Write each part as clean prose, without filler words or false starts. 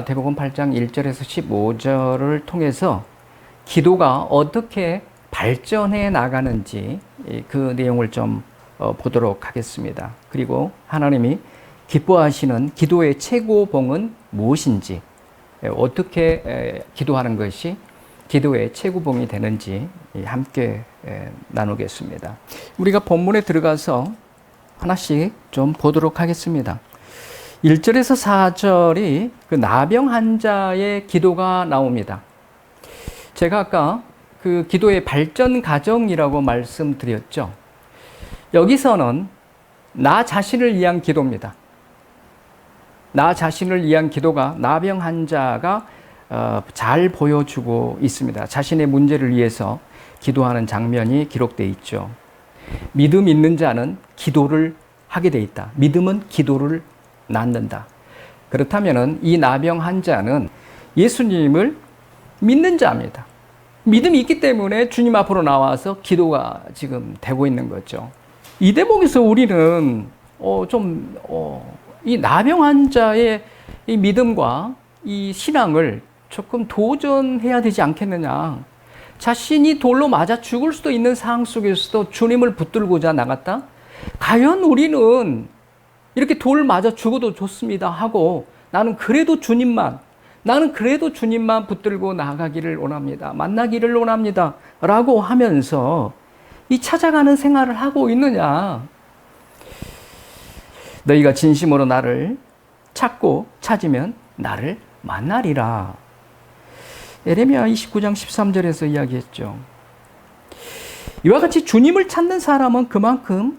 마태복음 8장 1절에서 15절을 통해서 기도가 어떻게 발전해 나가는지 그 내용을 좀 보도록 하겠습니다. 그리고 하나님이 기뻐하시는 기도의 최고봉은 무엇인지, 어떻게 기도하는 것이 기도의 최고봉이 되는지 함께 나누겠습니다. 우리가 본문에 들어가서 하나씩 좀 보도록 하겠습니다. 1절에서 4절이 그 나병 환자의 기도가 나옵니다. 제가 아까 그 기도의 발전 과정이라고 말씀드렸죠. 여기서는 나 자신을 위한 기도입니다. 나 자신을 위한 기도가 나병 환자가 잘 보여주고 있습니다. 자신의 문제를 위해서 기도하는 장면이 기록되어 있죠. 믿음 있는 자는 기도를 하게 돼 있다. 믿음은 기도를 낳는다. 그렇다면 이 나병 환자는 예수님을 믿는 자입니다. 믿음이 있기 때문에 주님 앞으로 나와서 기도가 지금 되고 있는 거죠. 이 대목에서 우리는 이 나병 환자의 이 믿음과 이 신앙을 조금 도전해야 되지 않겠느냐. 자신이 돌로 맞아 죽을 수도 있는 상황 속에서도 주님을 붙들고자 나갔다? 과연 우리는 이렇게 돌 맞아 죽어도 좋습니다 하고 나는 그래도 주님만 붙들고 나가기를 원합니다. 만나기를 원합니다. 라고 하면서 이 찾아가는 생활을 하고 있느냐. 너희가 진심으로 나를 찾고 찾으면 나를 만나리라. 예레미야 29장 13절에서 이야기했죠. 이와 같이 주님을 찾는 사람은 그만큼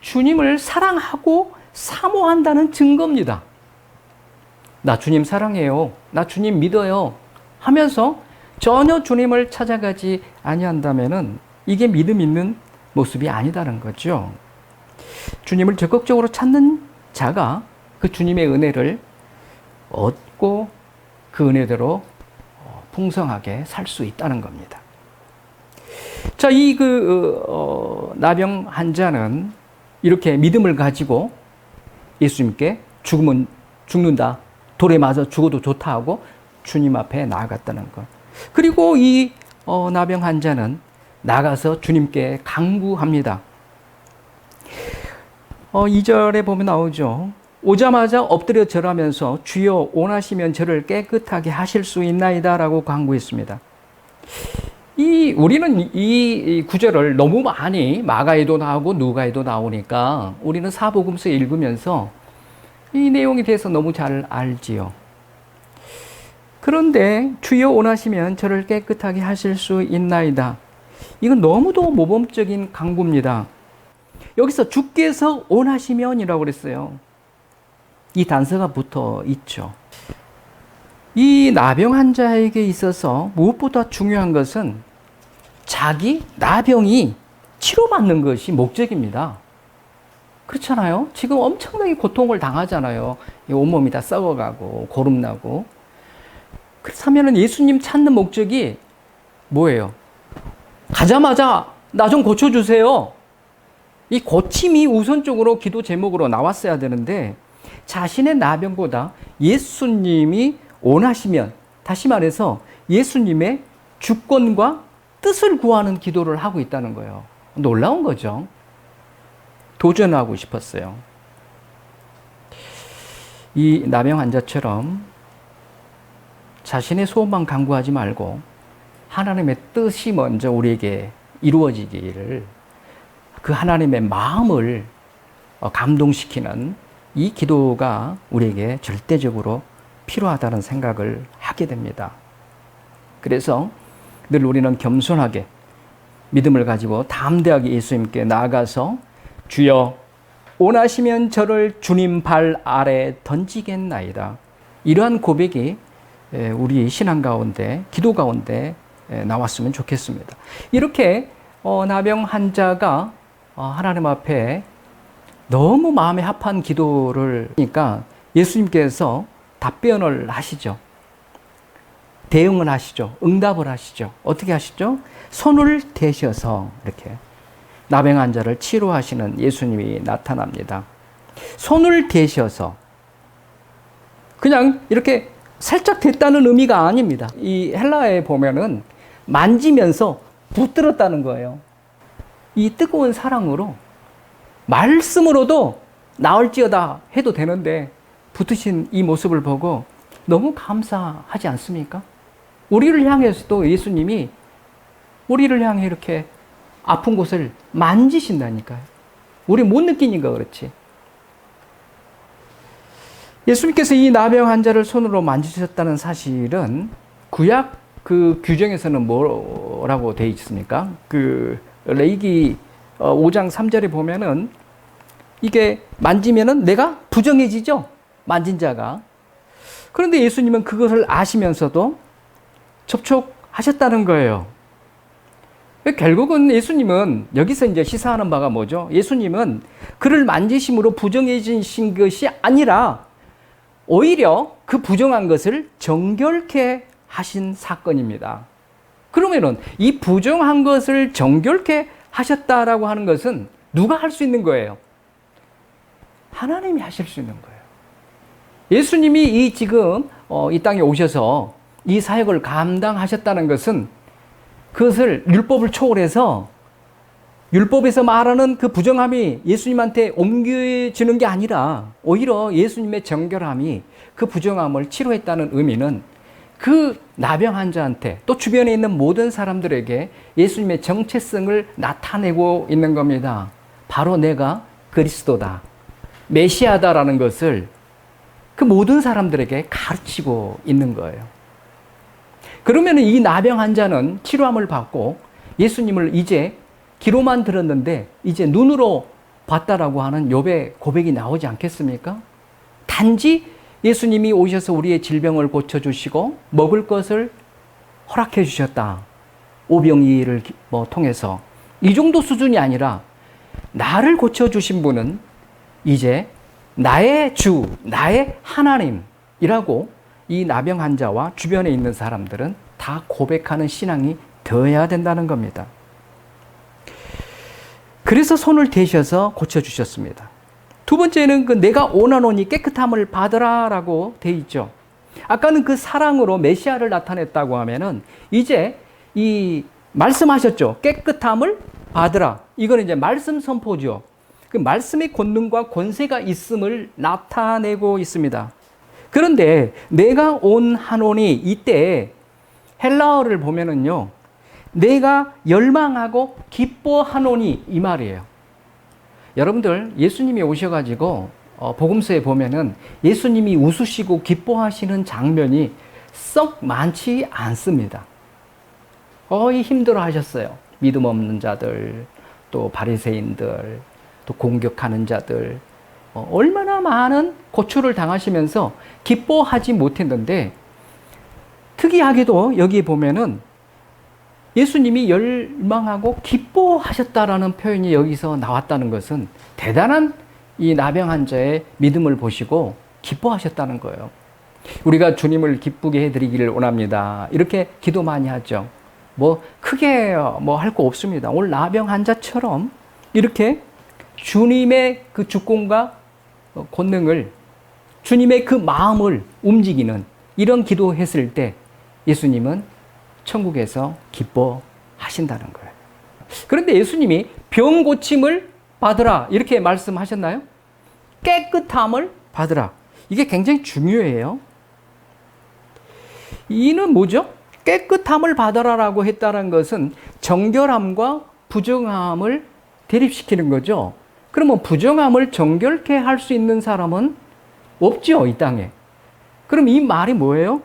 주님을 사랑하고 사모한다는 증거입니다. 나 주님 사랑해요. 나 주님 믿어요. 하면서 전혀 주님을 찾아가지 아니한다면은 이게 믿음 있는 모습이 아니다는 거죠. 주님을 적극적으로 찾는 자가 그 주님의 은혜를 얻고 그 은혜대로 풍성하게 살 수 있다는 겁니다. 자, 나병 환자는 이렇게 믿음을 가지고 예수님께 죽으면 죽는다. 돌에 맞아 죽어도 좋다 하고 주님 앞에 나아갔다는 것. 그리고 이 나병 환자는 나가서 주님께 간구합니다. 2절에 보면 나오죠. 오자마자 엎드려 절하면서 주여 원하시면 저를 깨끗하게 하실 수 있나이다 라고 간구했습니다. 우리는 이 구절을 너무 많이 마가에도 나오고 누가에도 나오니까 우리는 사복음서 읽으면서 이 내용에 대해서 너무 잘 알지요. 그런데 주여 원하시면 저를 깨끗하게 하실 수 있나이다. 이건 너무도 모범적인 간구입니다. 여기서 주께서 원하시면이라고 그랬어요. 이 단서가 붙어 있죠. 이 나병 환자에게 있어서 무엇보다 중요한 것은 자기 나병이 치료받는 것이 목적입니다. 그렇잖아요. 지금 엄청나게 고통을 당하잖아요. 온몸이 다 썩어가고 고름나고. 그렇다면 예수님 찾는 목적이 뭐예요? 가자마자 나 좀 고쳐주세요. 이 고침이 우선적으로 기도 제목으로 나왔어야 되는데 자신의 나병보다 예수님이 원하시면, 다시 말해서 예수님의 주권과 뜻을 구하는 기도를 하고 있다는 거예요. 놀라운 거죠. 도전하고 싶었어요. 이 나병 환자처럼 자신의 소원만 간구하지 말고 하나님의 뜻이 먼저 우리에게 이루어지기를, 그 하나님의 마음을 감동시키는 이 기도가 우리에게 절대적으로 필요하다는 생각을 하게 됩니다. 그래서 늘 우리는 겸손하게 믿음을 가지고 담대하게 예수님께 나아가서 주여 원하시면 저를 주님 발 아래 던지겠나이다. 이러한 고백이 우리 신앙 가운데, 기도 가운데 나왔으면 좋겠습니다. 이렇게 나병 환자가 하나님 앞에 너무 마음에 합한 기도를 하니까 예수님께서 답변을 하시죠. 대응을 하시죠. 응답을 하시죠. 어떻게 하시죠? 손을 대셔서 이렇게 나병 환자를 치료하시는 예수님이 나타납니다. 손을 대셔서 그냥 이렇게 살짝 됐다는 의미가 아닙니다. 이 헬라어에 보면은 만지면서 붙들었다는 거예요. 이 뜨거운 사랑으로 말씀으로도 나을지어다 해도 되는데 붙으신 이 모습을 보고 너무 감사하지 않습니까? 우리를 향해서도 예수님이 우리를 향해 이렇게 아픈 곳을 만지신다니까요. 우리 못 느끼니까 그렇지. 예수님께서 이 나병 환자를 손으로 만지셨다는 사실은 구약 그 규정에서는 뭐라고 되어 있습니까? 그 레위기 5장 3절에 보면은 이게 만지면은 내가 부정해지죠? 만진 자가. 그런데 예수님은 그것을 아시면서도 접촉하셨다는 거예요. 결국은 예수님은 여기서 이제 시사하는 바가 뭐죠? 예수님은 그를 만지심으로 부정해지신 것이 아니라 오히려 그 부정한 것을 정결케 하신 사건입니다. 그러면은 이 부정한 것을 정결케 하셨다라고 하는 것은 누가 할 수 있는 거예요? 하나님이 하실 수 있는 거예요. 예수님이 이 지금 이 땅에 오셔서 이 사역을 감당하셨다는 것은 그것을 율법을 초월해서 율법에서 말하는 그 부정함이 예수님한테 옮겨지는 게 아니라 오히려 예수님의 정결함이 그 부정함을 치료했다는 의미는 그 나병 환자한테 또 주변에 있는 모든 사람들에게 예수님의 정체성을 나타내고 있는 겁니다. 바로 내가 그리스도다, 메시아다라는 것을 그 모든 사람들에게 가르치고 있는 거예요. 그러면 이 나병 환자는 치료함을 받고 예수님을 이제 귀로만 들었는데 이제 눈으로 봤다라고 하는 욥의 고백이 나오지 않겠습니까? 단지 예수님이 오셔서 우리의 질병을 고쳐주시고 먹을 것을 허락해 주셨다. 오병이를 통해서 이 정도 수준이 아니라 나를 고쳐주신 분은 이제 나의 주, 나의 하나님이라고 이 나병 환자와 주변에 있는 사람들은 다 고백하는 신앙이 되어야 된다는 겁니다. 그래서 손을 대셔서 고쳐주셨습니다. 두 번째는 그 내가 원하노니 깨끗함을 받으라 라고 되어 있죠. 아까는 그 사랑으로 메시아를 나타냈다고 하면은 이제 이 말씀하셨죠. 깨끗함을 받으라. 이거는 이제 말씀 선포죠. 그 말씀의 권능과 권세가 있음을 나타내고 있습니다. 그런데 내가 원하노니 이때 헬라어를 보면은요. 내가 열망하고 기뻐하노니 이 말이에요. 여러분들 예수님이 오셔가지고 복음서에 보면은 예수님이 웃으시고 기뻐하시는 장면이 썩 많지 않습니다. 거의 힘들어 하셨어요. 믿음 없는 자들, 또 바리새인들, 또 공격하는 자들, 얼마나 많은 고초를 당하시면서 기뻐하지 못했는데 특이하게도 여기 보면은 예수님이 열망하고 기뻐하셨다라는 표현이 여기서 나왔다는 것은 대단한 이 나병 환자의 믿음을 보시고 기뻐하셨다는 거예요. 우리가 주님을 기쁘게 해드리기를 원합니다. 이렇게 기도 많이 하죠. 뭐 크게 할 거 없습니다. 오늘 나병 환자처럼 이렇게 주님의 그 주권과 권능을 주님의 그 마음을 움직이는 이런 기도했을 때 예수님은 천국에서 기뻐하신다는 거예요. 그런데 예수님이 병 고침을 받으라 이렇게 말씀하셨나요? 깨끗함을 받으라. 이게 굉장히 중요해요. 이는 뭐죠? 깨끗함을 받으라라고 했다는 것은 정결함과 부정함을 대립시키는 거죠. 그러면 부정함을 정결케 할 수 있는 사람은 없죠, 이 땅에. 그럼 이 말이 뭐예요?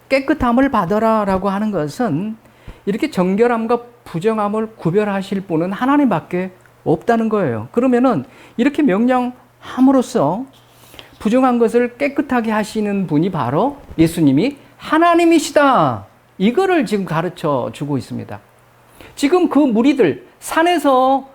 깨끗함을 받으라라고 하는 것은 이렇게 정결함과 부정함을 구별하실 분은 하나님밖에 없다는 거예요. 그러면은 이렇게 명령함으로써 부정한 것을 깨끗하게 하시는 분이 바로 예수님이 하나님이시다. 이거를 지금 가르쳐 주고 있습니다. 지금 그 무리들 산에서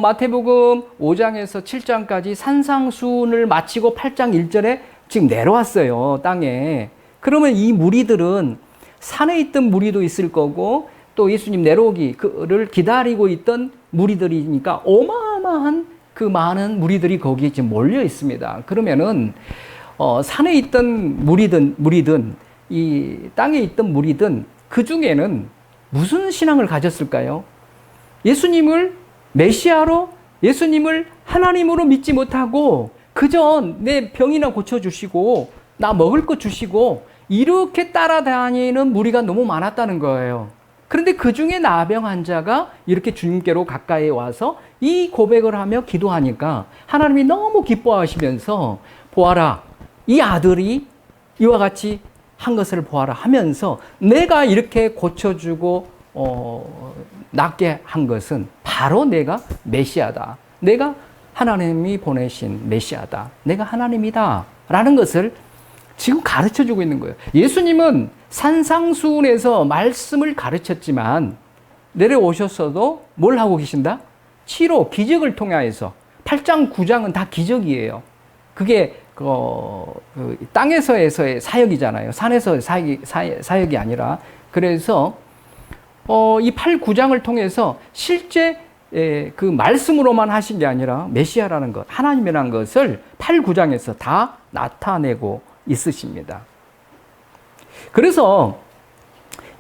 마태복음 5장에서 7장까지 산상수훈을 마치고 8장 1절에 지금 내려왔어요, 땅에. 그러면 이 무리들은 산에 있던 무리도 있을 거고 또 예수님 내려오기를 기다리고 있던 무리들이니까 어마어마한 그 많은 무리들이 거기에 지금 몰려 있습니다. 그러면은 산에 있던 무리든 이 땅에 있던 무리든 그 중에는 무슨 신앙을 가졌을까요? 예수님을 메시아로, 예수님을 하나님으로 믿지 못하고 그저 내 병이나 고쳐주시고 나 먹을 것 주시고 이렇게 따라다니는 무리가 너무 많았다는 거예요. 그런데 그 중에 나병 환자가 이렇게 주님께로 가까이 와서 이 고백을 하며 기도하니까 하나님이 너무 기뻐하시면서 보아라, 이 아들이 이와 같이 한 것을 보아라 하면서 내가 이렇게 고쳐주고 낫게 한 것은 바로 내가 메시아다. 내가 하나님이 보내신 메시아다. 내가 하나님이다. 라는 것을 지금 가르쳐 주고 있는 거예요. 예수님은 산상수훈에서 말씀을 가르쳤지만 내려오셨어도 뭘 하고 계신다? 치료, 기적을 통하여서 8장, 9장은 다 기적이에요. 그게 땅에서의 사역이잖아요. 산에서의 사역이 아니라. 그래서 이 8, 9장을 통해서 실제 그 말씀으로만 하신 게 아니라 메시아라는 것, 하나님이라는 것을 8, 9장에서 다 나타내고 있으십니다. 그래서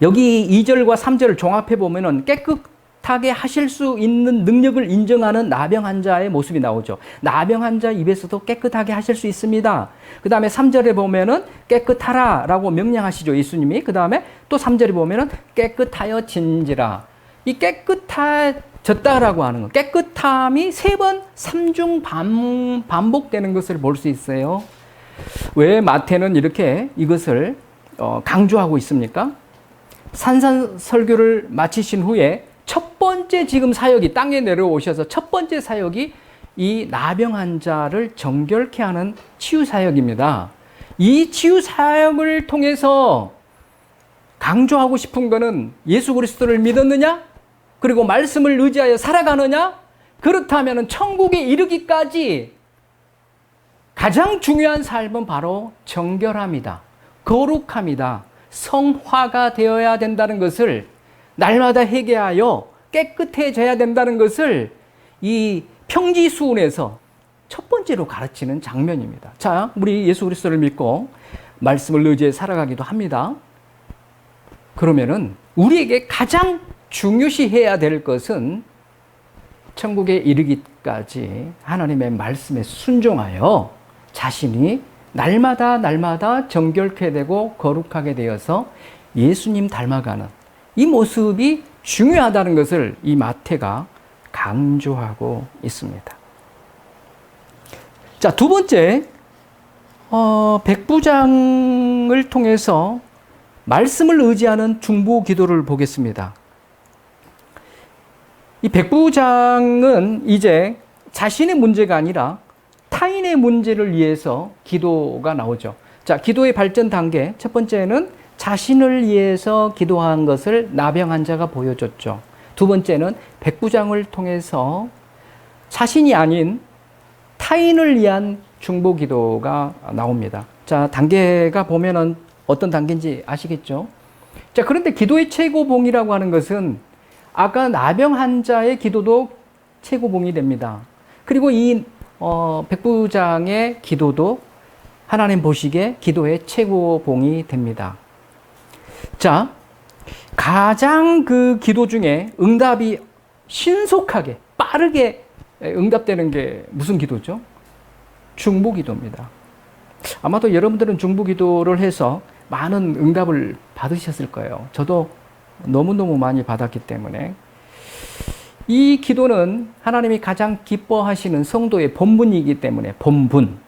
여기 2절과 3절을 종합해 보면은 깨끗하게 하실 수 있는 능력을 인정하는 나병 환자의 모습이 나오죠. 나병 환자 입에서도 깨끗하게 하실 수 있습니다. 그 다음에 3절에 보면은 깨끗하라 라고 명령하시죠, 예수님이. 그 다음에 또 3절에 보면은 깨끗하여 진지라. 이 깨끗해졌다라고 하는 것, 깨끗함이 3번 3중 반복되는 것을 볼 수 있어요. 왜 마태는 이렇게 이것을 강조하고 있습니까? 산상설교를 마치신 후에 첫 번째 지금 사역이 땅에 내려오셔서 첫 번째 사역이 이 나병 환자를 정결케 하는 치유 사역입니다. 이 치유 사역을 통해서 강조하고 싶은 것은 예수 그리스도를 믿었느냐? 그리고 말씀을 의지하여 살아가느냐? 그렇다면 천국에 이르기까지 가장 중요한 삶은 바로 정결함이다. 거룩함이다. 성화가 되어야 된다는 것을 날마다 회개하여 깨끗해져야 된다는 것을 이 평지수훈에서 첫 번째로 가르치는 장면입니다. 자, 우리 예수 그리스도를 믿고 말씀을 의지해 살아가기도 합니다. 그러면은 우리에게 가장 중요시해야 될 것은 천국에 이르기까지 하나님의 말씀에 순종하여 자신이 날마다 정결케 되고 거룩하게 되어서 예수님 닮아가는 이 모습이 중요하다는 것을 이 마태가 강조하고 있습니다. 자, 두 번째, 백부장을 통해서 말씀을 의지하는 중보 기도를 보겠습니다. 이 백부장은 이제 자신의 문제가 아니라 타인의 문제를 위해서 기도가 나오죠. 자, 기도의 발전 단계. 첫 번째는 자신을 위해서 기도한 것을 나병 환자가 보여줬죠. 두 번째는 백부장을 통해서 자신이 아닌 타인을 위한 중보 기도가 나옵니다. 자, 단계가 보면은 어떤 단계인지 아시겠죠? 자, 그런데 기도의 최고봉이라고 하는 것은 아까 나병 환자의 기도도 최고봉이 됩니다. 그리고 이 백부장의 기도도 하나님 보시기에 기도의 최고봉이 됩니다. 자, 가장 그 기도 중에 응답이 신속하게 빠르게 응답되는 게 무슨 기도죠? 중보 기도입니다. 아마도 여러분들은 중보 기도를 해서 많은 응답을 받으셨을 거예요. 저도 너무너무 많이 받았기 때문에 이 기도는 하나님이 가장 기뻐하시는 성도의 본분이기 때문에 본분.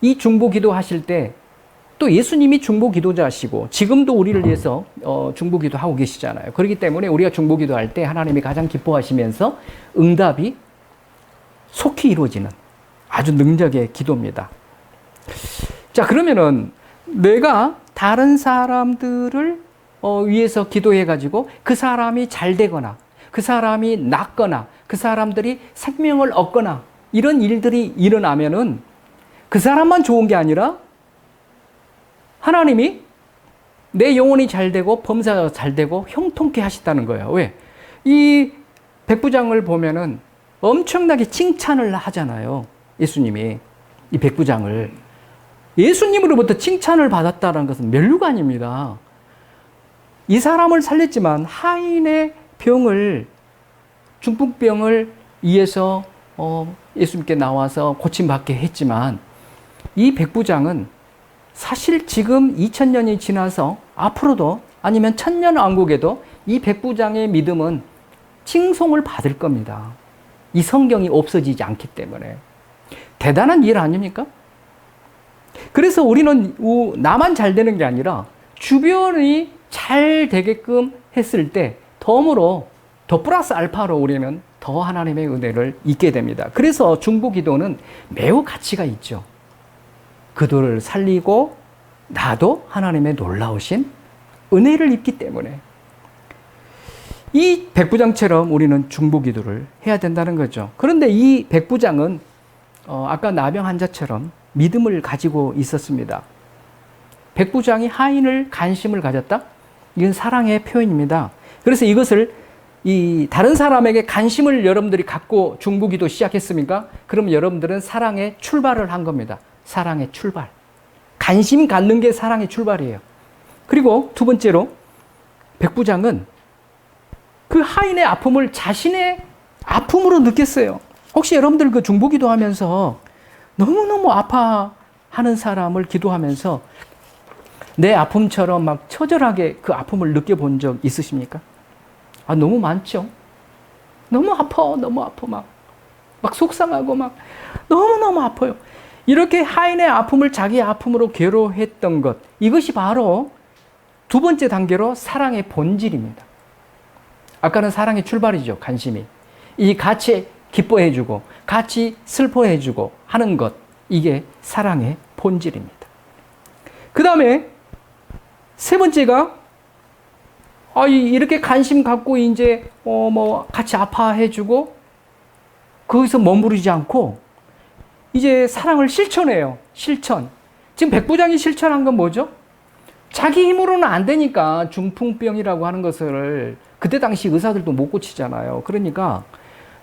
이 중보 기도 하실 때 또 예수님이 중보 기도자시고 지금도 우리를 위해서 중보 기도하고 계시잖아요. 그렇기 때문에 우리가 중보 기도할 때 하나님이 가장 기뻐하시면서 응답이 속히 이루어지는 아주 능력의 기도입니다. 자, 그러면은 내가 다른 사람들을 위해서 기도해가지고 그 사람이 잘 되거나 그 사람이 낫거나 그 사람들이 생명을 얻거나 이런 일들이 일어나면은 그 사람만 좋은 게 아니라 하나님이 내 영혼이 잘 되고 범사가 잘 되고 형통케 하시다는 거예요. 왜? 이 백부장을 보면은 엄청나게 칭찬을 하잖아요. 예수님이 이 백부장을 예수님으로부터 칭찬을 받았다는 것은 면류관입니다. 이 사람을 살렸지만 하인의 병을, 중풍병을 위해서 예수님께 나와서 고침받게 했지만 이 백부장은 사실 지금 2000년이 지나서 앞으로도 아니면 천년왕국에도 이 백부장의 믿음은 칭송을 받을 겁니다. 이 성경이 없어지지 않기 때문에. 대단한 일 아닙니까? 그래서 우리는 나만 잘 되는 게 아니라 주변이 잘 되게끔 했을 때 덤으로 더 플러스 알파로 우리는 더 하나님의 은혜를 잊게 됩니다. 그래서 중보기도는 매우 가치가 있죠. 그들을 살리고 나도 하나님의 놀라우신 은혜를 입기 때문에 이 백부장처럼 우리는 중보기도를 해야 된다는 거죠. 그런데 이 백부장은 아까 나병 환자처럼 믿음을 가지고 있었습니다. 백부장이 하인을 관심을 가졌다? 이건 사랑의 표현입니다. 그래서 이것을 이 다른 사람에게 관심을 여러분들이 갖고 중보기도 시작했습니까? 그럼 여러분들은 사랑의 출발을 한 겁니다. 사랑의 출발. 관심 갖는 게 사랑의 출발이에요. 그리고 두 번째로 백부장은 그 하인의 아픔을 자신의 아픔으로 느꼈어요. 혹시 여러분들 그 중보기도 하면서 너무너무 아파하는 사람을 기도하면서 내 아픔처럼 막 처절하게 그 아픔을 느껴본 적 있으십니까? 아, 너무 많죠? 너무 아파, 막 속상하고 막 너무너무 아파요. 이렇게 하인의 아픔을 자기 아픔으로 괴로워했던 것, 이것이 바로 두 번째 단계로 사랑의 본질입니다. 아까는 사랑의 출발이죠, 관심이. 이 같이 기뻐해주고, 같이 슬퍼해주고 하는 것, 이게 사랑의 본질입니다. 그 다음에 세 번째가, 이렇게 관심 갖고 이제, 같이 아파해주고, 거기서 머무르지 않고, 이제 사랑을 실천해요. 실천. 지금 백부장이 실천한 건 뭐죠? 자기 힘으로는 안 되니까 중풍병이라고 하는 것을 그때 당시 의사들도 못 고치잖아요. 그러니까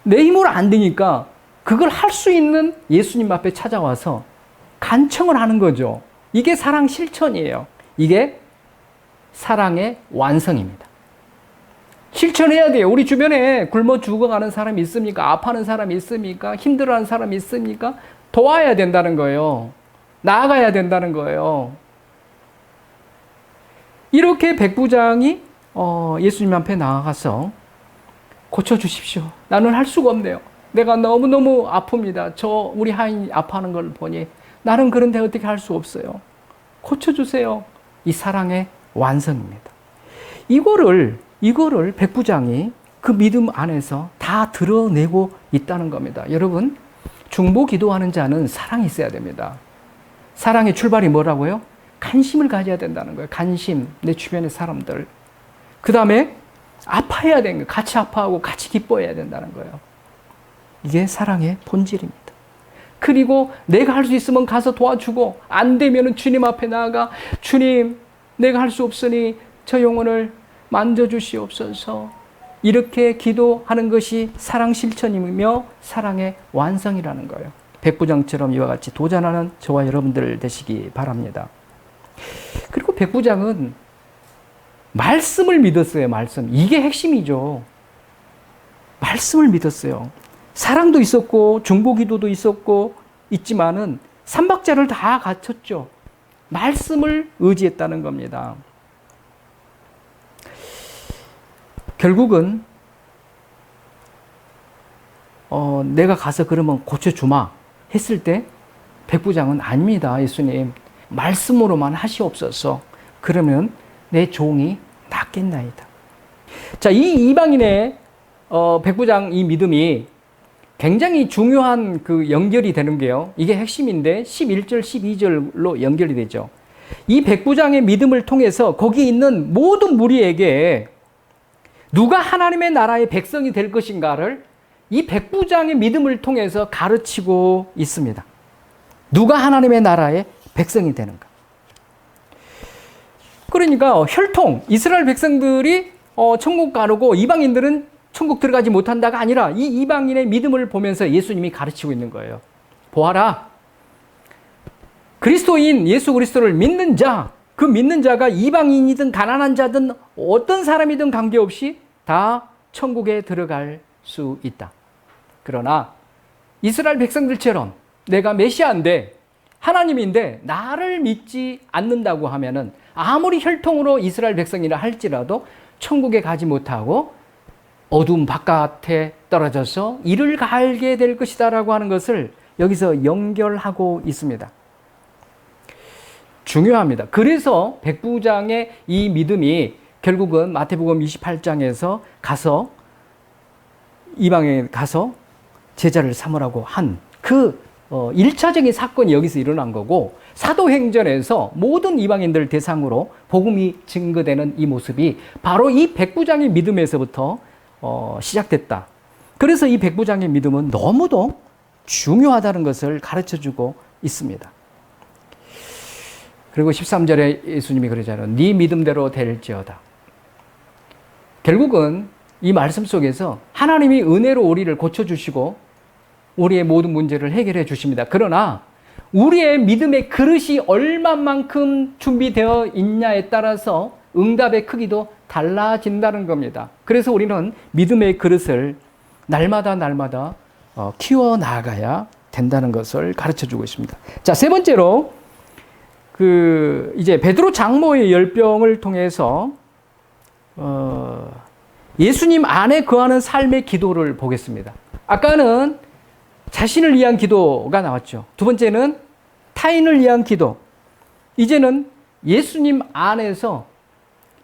내 힘으로 안 되니까 그걸 할 수 있는 예수님 앞에 찾아와서 간청을 하는 거죠. 이게 사랑 실천이에요. 이게 사랑의 완성입니다. 실천해야 돼요. 우리 주변에 굶어 죽어가는 사람이 있습니까? 아파하는 사람이 있습니까? 힘들어하는 사람이 있습니까? 도와야 된다는 거예요. 나아가야 된다는 거예요. 이렇게 백부장이 예수님 앞에 나아가서 고쳐주십시오. 나는 할 수가 없네요. 내가 너무너무 아픕니다. 우리 하인이 아파하는 걸 보니 나는 그런데 어떻게 할 수 없어요. 고쳐주세요. 이 사랑의 완성입니다. 이거를 백부장이 그 믿음 안에서 다 드러내고 있다는 겁니다. 여러분, 중보 기도하는 자는 사랑이 있어야 됩니다. 사랑의 출발이 뭐라고요? 관심을 가져야 된다는 거예요. 관심, 내 주변의 사람들. 그 다음에 아파해야 되는 거예요. 같이 아파하고 같이 기뻐해야 된다는 거예요. 이게 사랑의 본질입니다. 그리고 내가 할 수 있으면 가서 도와주고, 안 되면 주님 앞에 나아가, 주님, 내가 할 수 없으니 저 영혼을 만져주시옵소서. 이렇게 기도하는 것이 사랑 실천이며 사랑의 완성이라는 거예요. 백부장처럼 이와 같이 도전하는 저와 여러분들 되시기 바랍니다. 그리고 백부장은 말씀을 믿었어요. 말씀. 이게 핵심이죠. 말씀을 믿었어요. 사랑도 있었고 중보기도도 있지만은 삼박자를 다 갖췄죠. 말씀을 의지했다는 겁니다. 결국은 내가 가서 그러면 고쳐주마 했을 때 백부장은 아닙니다. 예수님 말씀으로만 하시옵소서. 그러면 내 종이 낫겠나이다. 자, 이 이방인의 백부장 이 믿음이 굉장히 중요한 그 연결이 되는 게요. 이게 핵심인데 11절, 12절로 연결이 되죠. 이 백부장의 믿음을 통해서 거기 있는 모든 무리에게 누가 하나님의 나라의 백성이 될 것인가를 이 백부장의 믿음을 통해서 가르치고 있습니다. 누가 하나님의 나라의 백성이 되는가. 그러니까 혈통, 이스라엘 백성들이 천국 가르고 이방인들은 천국 들어가지 못한다가 아니라 이 이방인의 믿음을 보면서 예수님이 가르치고 있는 거예요. 보아라. 그리스도인 예수 그리스도를 믿는 자, 그 믿는 자가 이방인이든 가난한 자든 어떤 사람이든 관계없이 다 천국에 들어갈 수 있다. 그러나 이스라엘 백성들처럼 내가 메시아인데 하나님인데 나를 믿지 않는다고 하면은 아무리 혈통으로 이스라엘 백성이라 할지라도 천국에 가지 못하고 어두움 바깥에 떨어져서 이를 갈게 될 것이다라고 하는 것을 여기서 연결하고 있습니다. 중요합니다. 그래서 백부장의 이 믿음이 결국은 마태복음 28장에서 가서 이방에 가서 제자를 삼으라고 한 그 1차적인 사건이 여기서 일어난 거고, 사도행전에서 모든 이방인들 대상으로 복음이 증거되는 이 모습이 바로 이 백부장의 믿음에서부터 시작됐다. 그래서 이 백부장의 믿음은 너무도 중요하다는 것을 가르쳐주고 있습니다. 그리고 13절에 예수님이 그러잖아요. 네 믿음대로 될지어다. 결국은 이 말씀 속에서 하나님이 은혜로 우리를 고쳐주시고 우리의 모든 문제를 해결해 주십니다. 그러나 우리의 믿음의 그릇이 얼마만큼 준비되어 있냐에 따라서 응답의 크기도 달라진다는 겁니다. 그래서 우리는 믿음의 그릇을 날마다 키워나가야 된다는 것을 가르쳐주고 있습니다. 자, 세 번째로 이제 베드로 장모의 열병을 통해서 예수님 안에 거하는 삶의 기도를 보겠습니다. 아까는 자신을 위한 기도가 나왔죠. 두 번째는 타인을 위한 기도. 이제는 예수님 안에서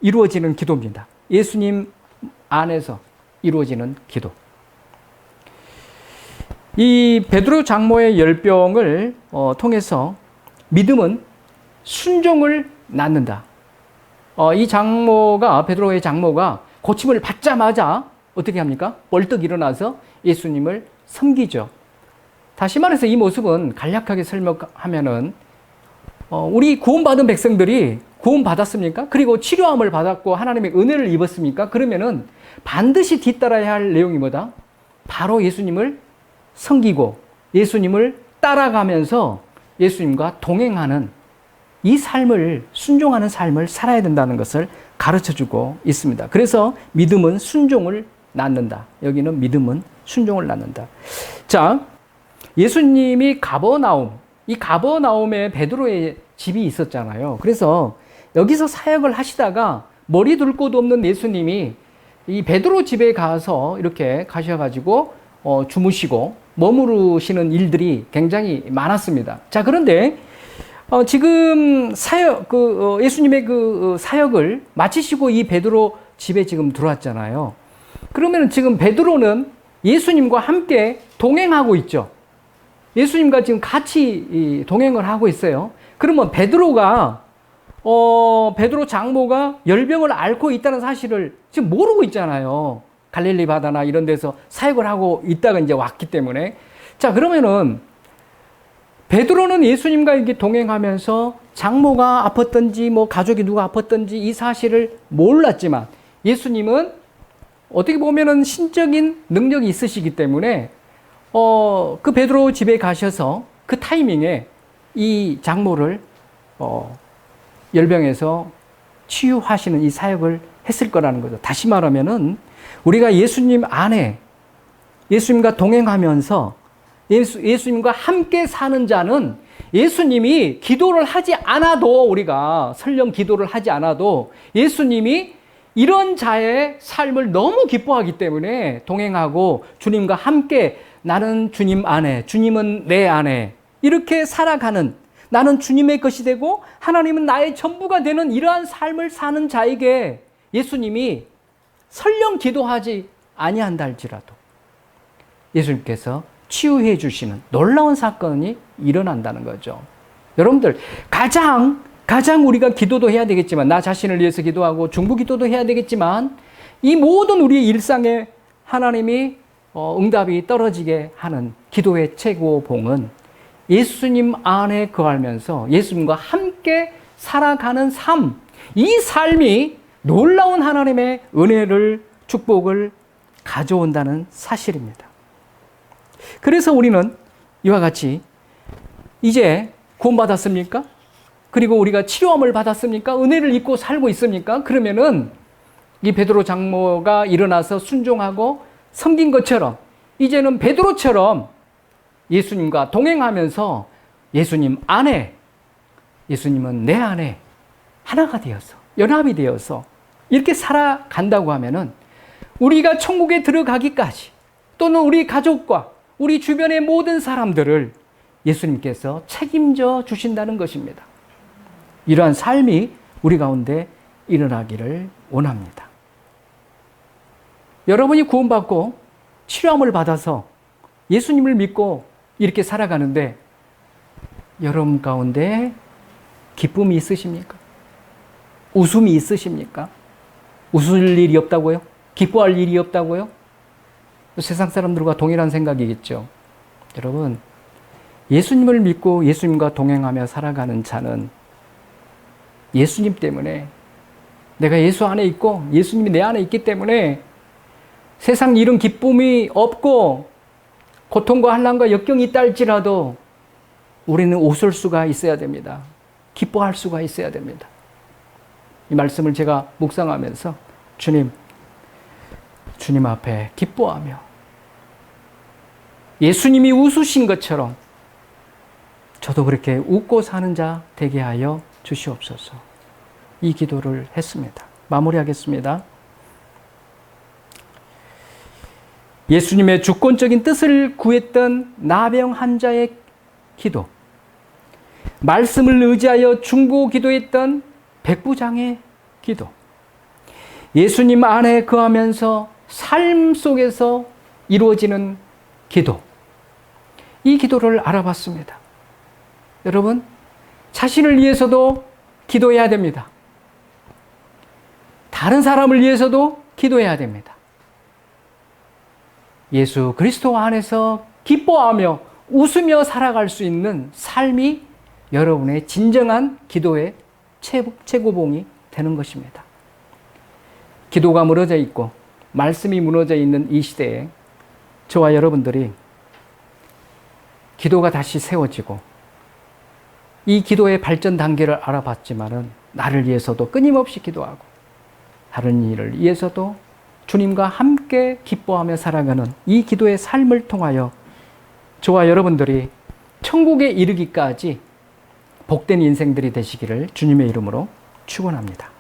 이루어지는 기도입니다. 예수님 안에서 이루어지는 기도. 이 베드로 장모의 열병을 통해서 믿음은 순종을 낳는다. 이 장모가, 베드로의 장모가 고침을 받자마자 어떻게 합니까? 벌떡 일어나서 예수님을 섬기죠. 다시 말해서 이 모습은 간략하게 설명하면은 우리 구원받은 백성들이 구원받았습니까? 그리고 치료함을 받았고 하나님의 은혜를 입었습니까? 그러면은 반드시 뒤따라야 할 내용이 뭐다? 바로 예수님을 섬기고 예수님을 따라가면서 예수님과 동행하는 이 삶을, 순종하는 삶을 살아야 된다는 것을 가르쳐주고 있습니다. 그래서 믿음은 순종을 낳는다. 여기는 믿음은 순종을 낳는다. 자, 예수님이 이 가버나움에 베드로의 집이 있었잖아요. 그래서 여기서 사역을 하시다가 머리 둘 곳 없는 예수님이 이 베드로 집에 가서 이렇게 가셔가지고 주무시고 머무르시는 일들이 굉장히 많았습니다. 자, 그런데 지금 예수님의 사역을 마치시고 이 베드로 집에 지금 들어왔잖아요. 그러면 지금 베드로는 예수님과 함께 동행하고 있죠. 예수님과 지금 같이 동행을 하고 있어요. 그러면 베드로 장모가 열병을 앓고 있다는 사실을 지금 모르고 있잖아요. 갈릴리 바다나 이런 데서 사역을 하고 있다가 이제 왔기 때문에. 자, 그러면은 베드로는 예수님과 이렇게 동행하면서 장모가 아팠던지 뭐 가족이 누가 아팠던지 이 사실을 몰랐지만 예수님은 어떻게 보면은 신적인 능력이 있으시기 때문에 그 베드로 집에 가셔서 그 타이밍에 이 장모를 열병에서 치유하시는 이 사역을 했을 거라는 거죠. 다시 말하면은 우리가 예수님 안에 예수님과 동행하면서 예수님과 함께 사는 자는 예수님이 기도를 하지 않아도, 우리가 설령 기도를 하지 않아도 예수님이 이런 자의 삶을 너무 기뻐하기 때문에 동행하고 주님과 함께 나는 주님 안에, 주님은 내 안에 이렇게 살아가는, 나는 주님의 것이 되고 하나님은 나의 전부가 되는 이러한 삶을 사는 자에게 예수님이 설령 기도하지 아니한다 할지라도 예수님께서 치유해 주시는 놀라운 사건이 일어난다는 거죠. 여러분들, 가장 우리가 기도도 해야 되겠지만, 나 자신을 위해서 기도하고 중보 기도도 해야 되겠지만, 이 모든 우리의 일상에 하나님이 응답이 떨어지게 하는 기도의 최고봉은 예수님 안에 거하면서 예수님과 함께 살아가는 삶, 이 삶이 놀라운 하나님의 은혜를, 축복을 가져온다는 사실입니다. 그래서 우리는 이와 같이 이제 구원받았습니까? 그리고 우리가 치료함을 받았습니까? 은혜를 입고 살고 있습니까? 그러면은 이 베드로 장로가 일어나서 순종하고 섬긴 것처럼 이제는 베드로처럼 예수님과 동행하면서 예수님 안에, 예수님은 내 안에 하나가 되어서 연합이 되어서 이렇게 살아간다고 하면은 우리가 천국에 들어가기까지 또는 우리 가족과 우리 주변의 모든 사람들을 예수님께서 책임져 주신다는 것입니다. 이러한 삶이 우리 가운데 일어나기를 원합니다. 여러분이 구원받고 치료함을 받아서 예수님을 믿고 이렇게 살아가는데 여러분 가운데 기쁨이 있으십니까? 웃음이 있으십니까? 웃을 일이 없다고요? 기뻐할 일이 없다고요? 세상 사람들과 동일한 생각이겠죠. 여러분, 예수님을 믿고 예수님과 동행하며 살아가는 자는 예수님 때문에, 내가 예수 안에 있고 예수님이 내 안에 있기 때문에 세상 이런 기쁨이 없고 고통과 환난과 역경이 있다 할지라도 우리는 웃을 수가 있어야 됩니다. 기뻐할 수가 있어야 됩니다. 이 말씀을 제가 묵상하면서 주님 앞에 기뻐하며 예수님이 웃으신 것처럼 저도 그렇게 웃고 사는 자 되게 하여 주시옵소서. 이 기도를 했습니다. 마무리하겠습니다. 예수님의 주권적인 뜻을 구했던 나병 환자의 기도, 말씀을 의지하여 중보 기도했던 백부장의 기도, 예수님 안에 거하면서 삶 속에서 이루어지는 기도, 이 기도를 알아봤습니다. 여러분, 자신을 위해서도 기도해야 됩니다. 다른 사람을 위해서도 기도해야 됩니다. 예수 그리스도 안에서 기뻐하며 웃으며 살아갈 수 있는 삶이 여러분의 진정한 기도의 최고봉이 되는 것입니다. 기도가 무너져 있고 말씀이 무너져 있는 이 시대에 저와 여러분들이 기도가 다시 세워지고 이 기도의 발전 단계를 알아봤지만은 나를 위해서도 끊임없이 기도하고 다른 일을 위해서도 주님과 함께 기뻐하며 살아가는 이 기도의 삶을 통하여 저와 여러분들이 천국에 이르기까지 복된 인생들이 되시기를 주님의 이름으로 축원합니다.